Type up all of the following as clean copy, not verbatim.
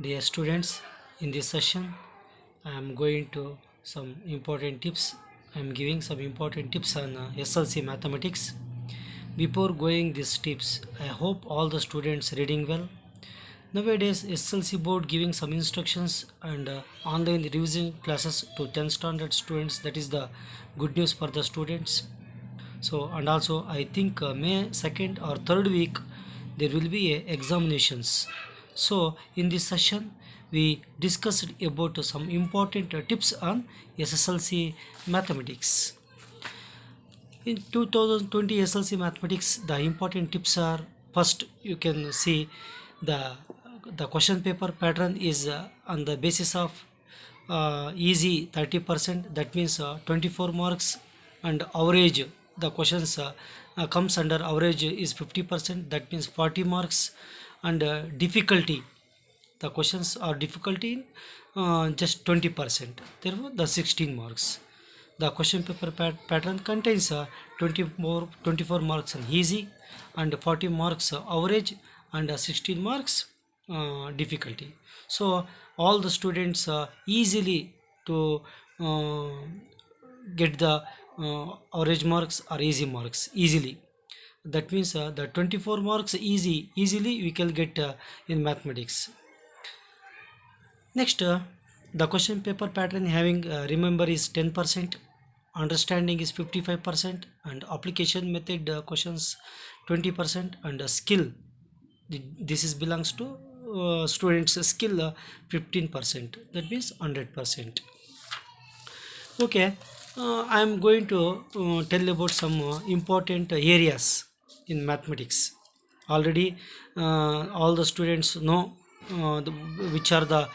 Dear students, in this session, I am going to some important tips. I am giving some important tips on SLC mathematics. Before going these tips, I hope all the students reading well. Nowadays, SLC board giving some instructions and online revision classes to 10th standard students. That is the good news for the students. So and also I think May 2nd or 3rd week there will be examinations. So in this session we discussed about some important tips on SSLC mathematics. In 2020 SLC mathematics, the important tips are: first, you can see the the question paper pattern is on the basis of easy 30%, that means 24 marks, and average the questions comes under average is 50%, that means 40 marks, and difficulty the questions are difficulty in just 20%, therefore the 16 marks. The question paper pattern contains 24 marks on easy and 40 marks average and 16 marks difficulty. So all the students easily to uh, get the average marks or easy marks easily. That means the 24 marks easily we can get in mathematics. Next, the question paper pattern having remember is 10%, understanding is 55%, and application method questions 20%, and skill, this is belongs to students skill 15%, that means 100%. Okay, I am going to tell about some important areas in mathematics. Already all the students know which are the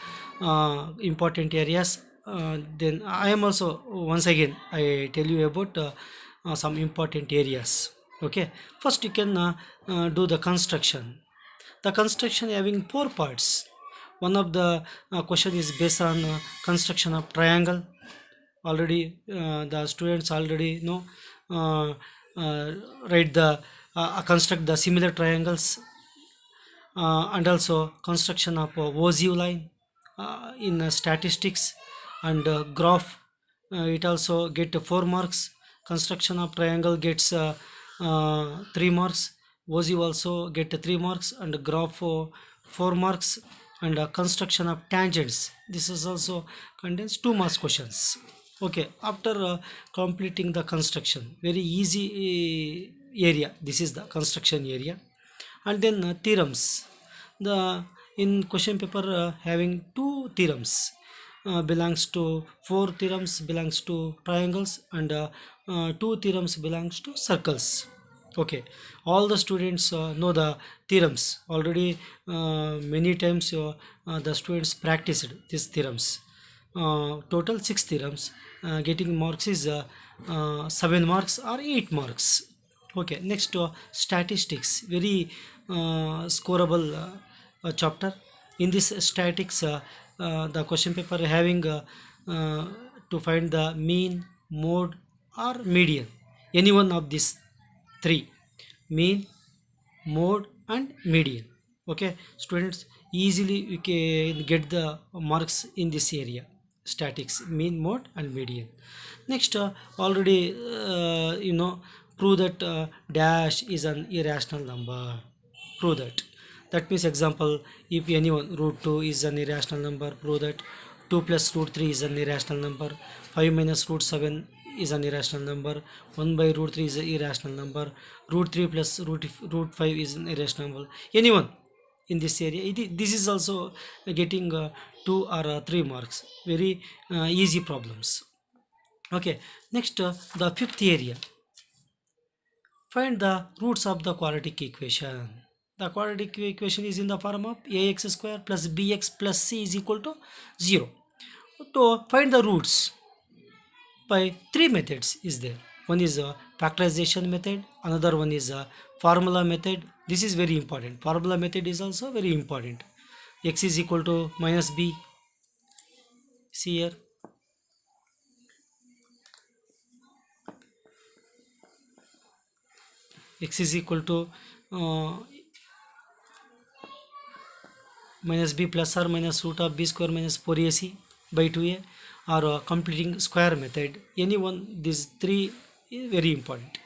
important areas. Then I am also once again I tell you about some important areas. Okay, first you can do the construction. The construction having four parts. One of the question is based on construction of triangle. Already the students already know uh, uh, write the construct the similar triangles, and also construction of OSU line in statistics, and graph, it also get 4 marks. Construction of triangle gets 3 marks. OSU also get 3 marks, and graph 4 marks, and construction of tangents, this is also contains 2 marks questions. Okay, after completing the construction, very easy area, this is the construction area. And then theorems, the in question paper having two theorems belongs to four theorems belongs to triangles, and two theorems belongs to circles. Okay, all the students know the theorems already. Many times the students practiced these theorems. Total 6 theorems. Getting marks is 7 marks or 8 marks. Okay, next statistics, very scoreable chapter. In this statics, the question paper having uh, to find the mean, mode, or median, any one of these three: mean, mode, and median. Okay, students easily you can get the marks in this area: statics, mean, mode, and median. Next, already prove that dash is an irrational number. Prove that. That means example, if anyone root 2 is an irrational number, prove that 2 plus root 3 is an irrational number, 5 minus root 7 is an irrational number, 1 by root 3 is an irrational number, root 3 plus root 5 is an irrational number. Anyone in this area, this is also getting 2 or 3 marks. Very easy problems. Okay, next, the fifth area, find the roots of the quadratic equation. The quadratic equation is in the form of ax square plus bx plus c is equal to 0. To find the roots, by three methods is there. One is a factorization method, another one is a formula method. This is very important. Formula method is also very important. X is equal to minus b. See here, x is equal to uh, minus b plus or minus root of b square minus 4ac by 2a, or completing square method. Any one these three is very important.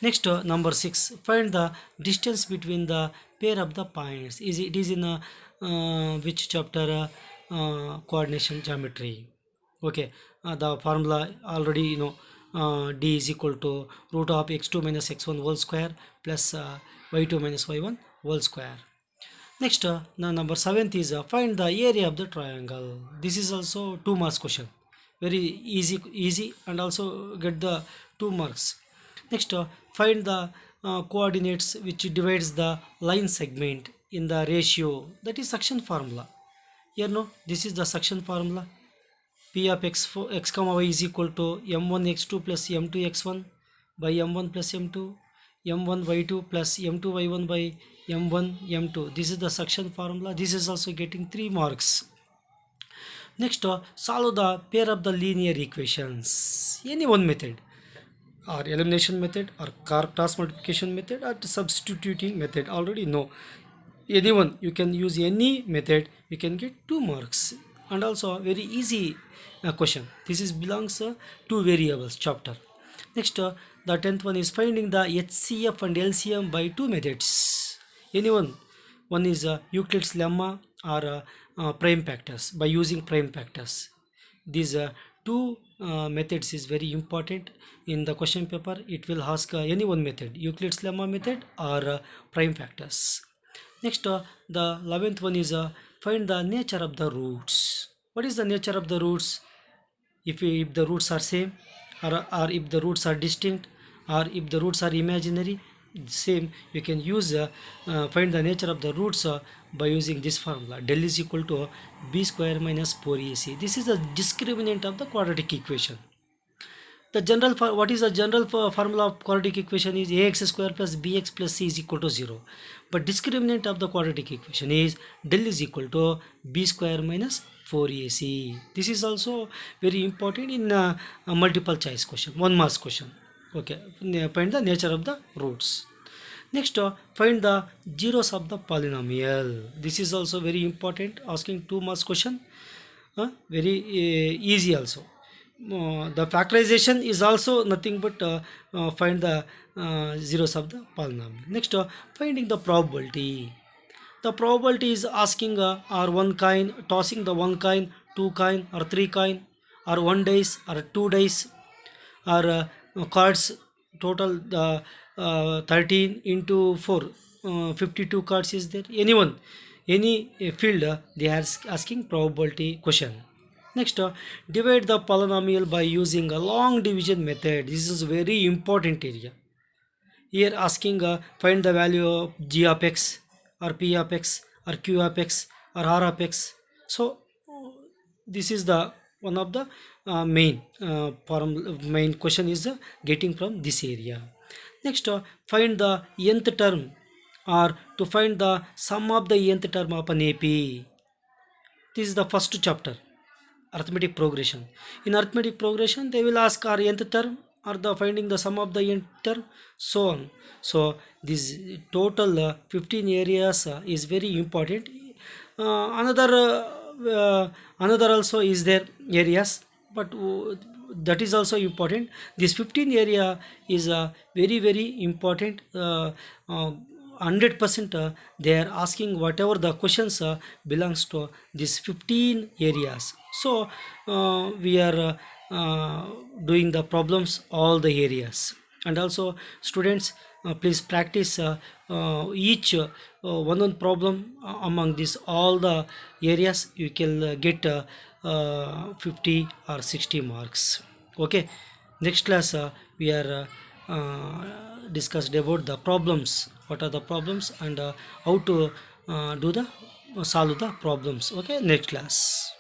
Next, number 6, find the distance between the pair of the points. It is in which chapter? Coordination geometry. Okay, the formula already you know. D is equal to root of x2 minus x1 whole square plus y2 minus y1 whole square. Next, the number 7th is find the area of the triangle. This is also 2 marks question. Very easy, and also get the 2 marks. Next, find the coordinates which divides the line segment in the ratio. That is section formula. Here no, this is the section formula. P of x comma y is equal to m1 x2 plus m2 x1 by m1 plus m2, m1 y2 plus m2 y1 by m1 m2. This is the section formula. This is also getting 3 marks. Next, solve the pair of the linear equations. Any one method, or elimination method, or cross multiplication method, or substituting method. Already know. Anyone, you can use any method, you can get 2 marks. And also very easy question. This is belongs to variables chapter. Next, the 10th one is finding the HCF and LCM by 2 methods. Anyone, one is Euclid's lemma, or prime factors, by using prime factors. These 2 methods is very important in the question paper. It will ask any one method, Euclid's lemma method or prime factors. Next, the 11th one is find the nature of the roots. What is the nature of the roots? If the roots are same, or if the roots are distinct, or if the roots are imaginary, same, you can use find the nature of the roots by using this formula. Del is equal to b square minus 4ac. This is the discriminant of the quadratic equation. The general what is the general formula of quadratic equation is ax square plus bx plus c is equal to 0. But discriminant of the quadratic equation is del is equal to b square minus 4ac. This is also very important in a multiple choice question, 1 marks question. Okay, find the nature of the roots. Next, find the zeros of the polynomial. This is also very important, asking 2 marks question. Very easy also. The factorization is also nothing but find the zeros of the polynomial. Next, finding the probability. The probability is asking or one coin, tossing the one coin, 2 coin, or 3 coin, or 1 dice, or 2 dice, or cards. Total 13 into 4, 52 cards is there. Anyone, any field, they are asking probability question. Next, divide the polynomial by using a long division method. This is very important area. Here asking find the value of g of x, or p of x, or q of x, or r of x. So this is the one of the main question is getting from this area. Next, find the nth term, or to find the sum of the nth term of an AP. This is the first chapter, arithmetic progression. In arithmetic progression, they will ask our nth term, or the finding the sum of the nth term, so on. So this total 15 areas is very important. Another also is there areas, but that is also important. This 15 area is very important. 100% they are asking whatever the questions belongs to these 15 areas. So we are doing the problems all the areas. And also students, please practice each one problem among these all the areas. You can get 50 or 60 marks. Okay, next class we are discussed about the problems, what are the problems, and how to do the solve the problems. Okay, next class.